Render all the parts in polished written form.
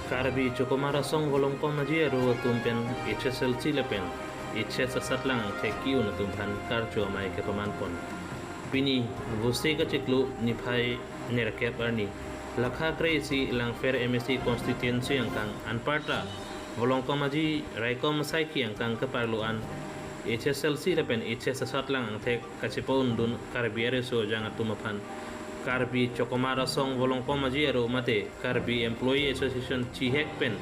Karbi Chokomara song volong pamaji aro tumpen HSLC lepen HS satlang theki un tumpan karcho mai ke pamanpon pini vose ka chiklu niphai nerakep arni lakha kreisi lang fair MSC constituency angkang anparta volong pamaji raikom saiki angkang keparluan HSLC lepen HS satlang thek kachipon dun karbi areso jang atumapan Karbi Chokomara song volong pamaji aro mate Karbi Employee Association Chihek pen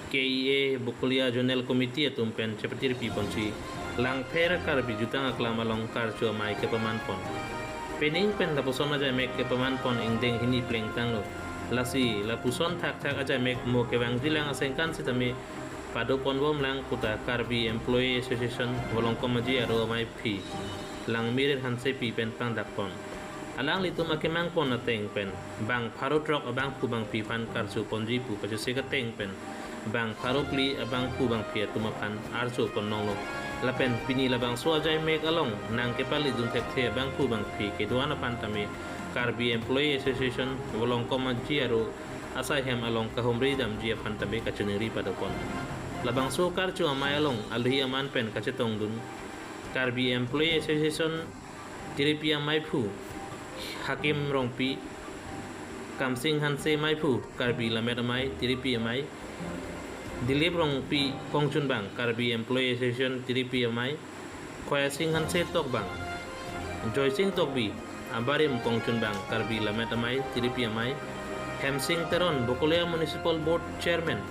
KEA Bukulia Zonal Committee atum pen cepetir pi ponci lang pera Karbi jutang aklama long karcho mai ke pamanpon pening pen la puson aja mek ke pamanpon ingdeng hini pleng tanglo lasi la puson thak thak aja mek mo ke bang dilang asengkan sitame pado ponbom lang kuta Karbi Employee Association volong pamaji aro mai pi lang mirir hanse pi pen pang dakpon alang litu makimang pon na teng pen bang pharot rok abang pu bang pipan karsu ponji pu pajuse ka teng pen bang pharokli abang pu bang pia tumapan arsu pon nonglo lapen pini labang so ajai mek along nang ke pali dun tek the bang pu bang pi ke duana pantame Karbi Employee Association volong komaji aro asai hem along ka homri dam jia pantame ka chuneri padapon labang so karchu amai along alhi aman pen ka chetong dun Karbi Employee Association tiripia mai pu Hakim Rongpi Kamsing Hanse Mai Pu Karbi Lamet Mai Tiripi Mai Dilip Rongpi Kongchun Bang Karbi Employee Association Tiripi Mai Khoya Sing Hanse Tok Bang Joy Sing Tok Bi Abarim Kongchun Bang Karbi Lamet Mai Tiripi Mai Hem Sing Teron Bokolea Municipal Board Chairman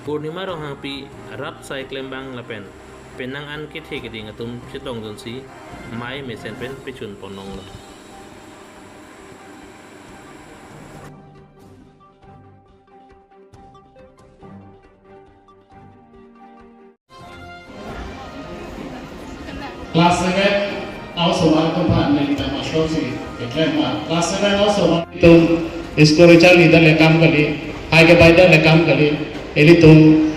Purnima Rohangpi Rap Sai Klembang Lapen Penang An Kit Hegeding Atum Chitong Dunsi Mai Mesen Pen Pichun Ponong Lo Class 7 also welcome partner in the Mashrosi, the Clemma. Class 7 also welcome spiritual leader le kam kali, aige baida le kam kali, eli tum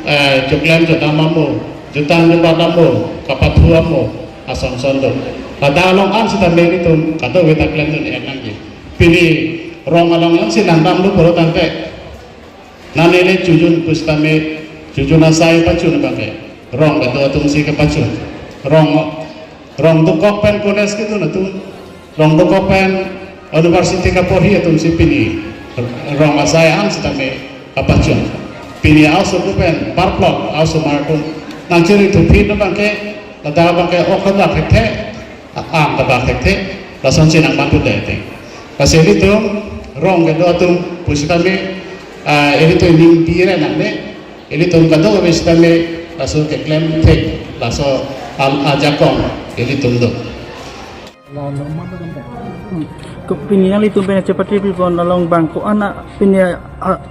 joklam jotamamu, jutan jotamamu, kapathuamu, asam sondo. Pada along an sita meri tum kado kita klem tu ni lagi. Pilih rong along yang si nandam lu perlu tante. Nane le jujun pustame, jujun asai pacun bangke. Rong betul tum si ke pacun. Rong tukok pen kones gitu na tu rong tukok pen university ka pohi atum si pini rong asaya ang sitame kapachun pini also pen parplok also markun nanchiri tu pin na bangke lada bangke okada thekte am ta thekte lasan sinang bantu dete kasi itu rong kedo atum pusitame itu ning dire nane itu kado westame laso ke claim tek laso al ajakong jadi tunggu. Kepinian itu benar cepat ribu pon along bangko anak pini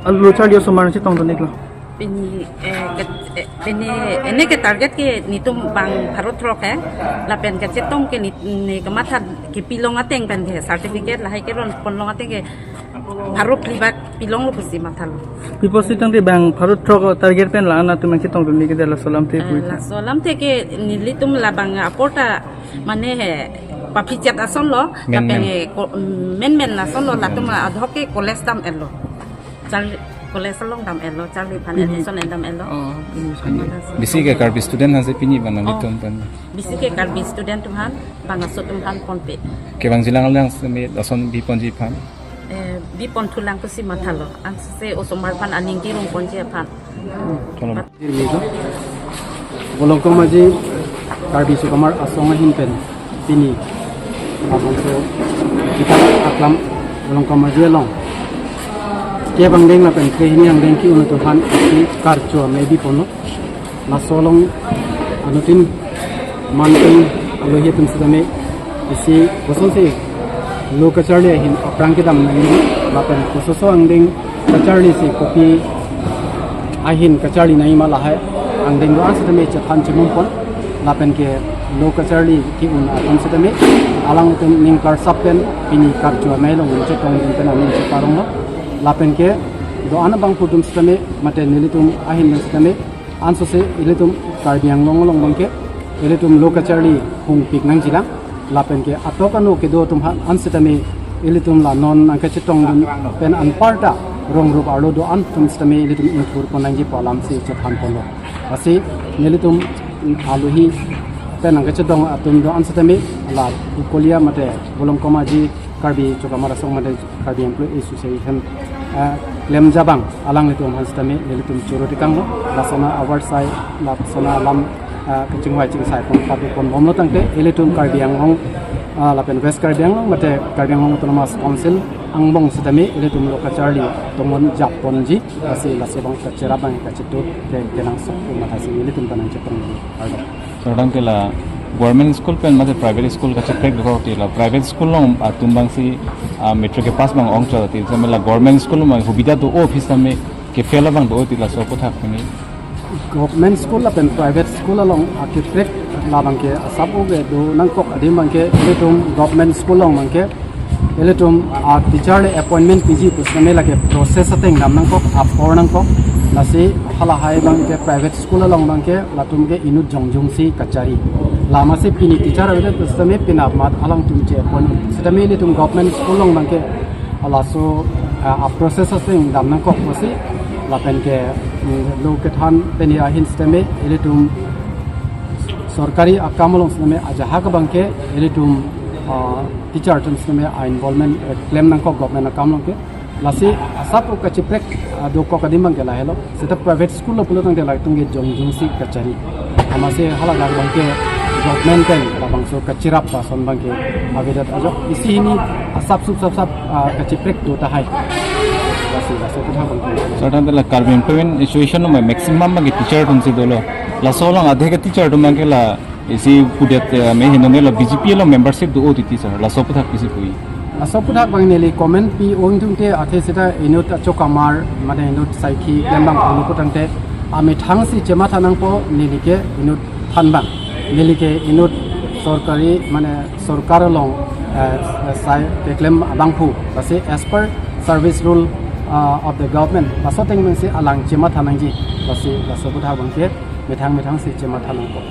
lucar dia semua nasi tong tonik lah. Pini ini ke target ke nitum bang parut rok la pen ke cetong ke ni kemathat ke pilong ateng pen ke certificate lah ke ron ponlong ateng ke parut libak pilong lu pasti mathal. People sih tong bang parut rok target pen lah anak tu nasi tong tonik ke dalam solam te pui. La solam te ke nilitum la bang aporta mane he papicat ason lo la pen men la son lo la tum adhok ke kolestam elo. Chal kolesam dam elo charli pan edison dam elo bisi ke Karbi student hanse pini bana litum pan bisi ke Karbi student tuhan banga sotum han ponpe ke bang jilang lang seme dason bi ponji pan bi pon tulang kusi mathalo an se osomar pan aning ki rum ponji pan tolong Bolong komaji Karbi sukamar asonga himpen pini abang so kita aklam bolong komaji long ke bang deng la pen ke ini yang deng ki untuk han ki karcho maybe pono na solong anutin manten alo ye tum sedame isi boson se lo kacharli hin aprang ki dam nani la pen kososo ang deng kacharli se kopi ahin kacharli nai mala hai ang deng do asedame chan chimum pon la pen ke lo kacharli ki un aton sedame alang tum ning kar sapen pini karcho mai lo un che tong pen amin che parong lo lapen ke do ana bang pudum stame mate nilitum ahin stame anso se ilitum karbiang long long bangke ilitum lokacharli hung pik nang jila lapen ke atokano ke do tum an stame ilitum la non angka chitong pen an parta rong rup arlo do an tum stame litum inkur ponangi palam si chathan polo asi nelitum aluhi penang ke chedong atum do an stame la ukolia mate bolong komaji karbi chokamara song mate karbi employee association lem jabang alang litum han stame nelitum churoti kanglo lasona award sai lasona lam kechingwai chingsai pon papi pon bomlo tangte elitum karbi angong lapen west karbi angong mate karbi angong autonomous council angbong setami elitum lokacharli tomon japonji asi lasebang kacirabang kacitu tenang sok matasi elitum tanang cepeng ardo Sordang ke la government school pen mate private school ka check do ti la private school long atumbang si metro ke pas bang ong cha ti la government school ma hubida do office me ke fela bang do ti la so ko thak ni government school lapen private school along architect labang ke asabu ge do nangkok adim bang ke elitum government school long bang ke elitum teacher appointment pg kusme lage process ateng nam nangkok apor nangkok nasi hala hai bang ke private school along bang ke latum ke inut jongjung si kachari lama se pini teacher avete kusme pina mat alang tum che appointment setame elitum government school long bang ke ala so a process ateng nam nangkok posi lapen ke lokethan peni ahin steme elitum sorkari akamolong steme ajaha ka bang ke elitum teacher terms me involvement claim nang ko government akamlong ke lasi asap ko kachiprek do ko kadimang ke la hello seta private school lo pulotang de la tungge jongjung si kachari amase hala ga bang ke government kan la bang so kachirap pa son bang ke agedat ajo isi ni asap sap kachiprek do ta hai lasi ko tha bang Sordang ke la karbi employment situation ma maximum ma ke teacher tun si dolo la so long adhe ke teacher do mang ke la isi pudet me hinone la BJP lo membership do oti sir la so puthak kisi pui asopudha bang neli comment pi ong tungte athe seta inut chokamar mane inut saiki lembang onu ko tangte ami thangsi chema thanang po neli ke inut thanbang neli ke inut sorkari mane sarkar long sai claim abangphu base as per service rule of the government basoteng mangsi alang chema thanang ji base asopudha bang ke methang si chema thanang po